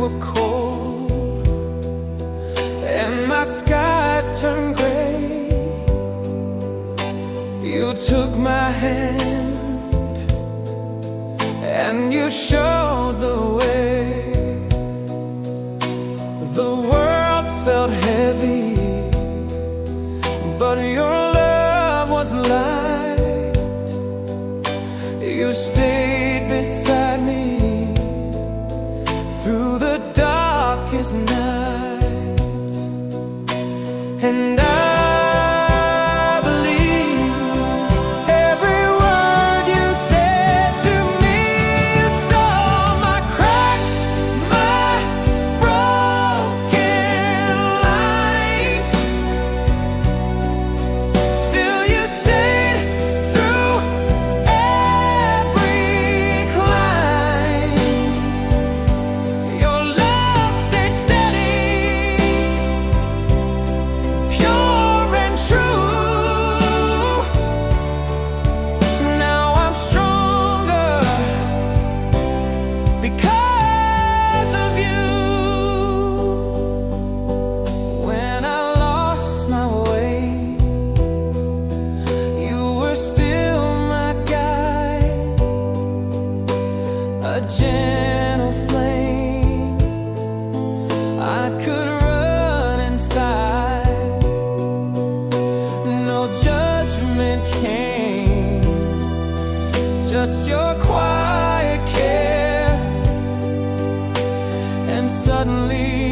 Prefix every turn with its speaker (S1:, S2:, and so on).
S1: so cold, and my skies turned gray. You took my hand and you showed the way. The world felt heavy, but your love was light. You stayed beside me through the darkest nights, and I believe every word you said to me. You saw my cracks, my broken lights. Still you stayed through every climb. Your love stayed steady, pure and true. Now I'm stronger because of you. When I lost my way, you were still my guide, a gentle flame I could run inside. No judgment came, just your quiet care, and suddenly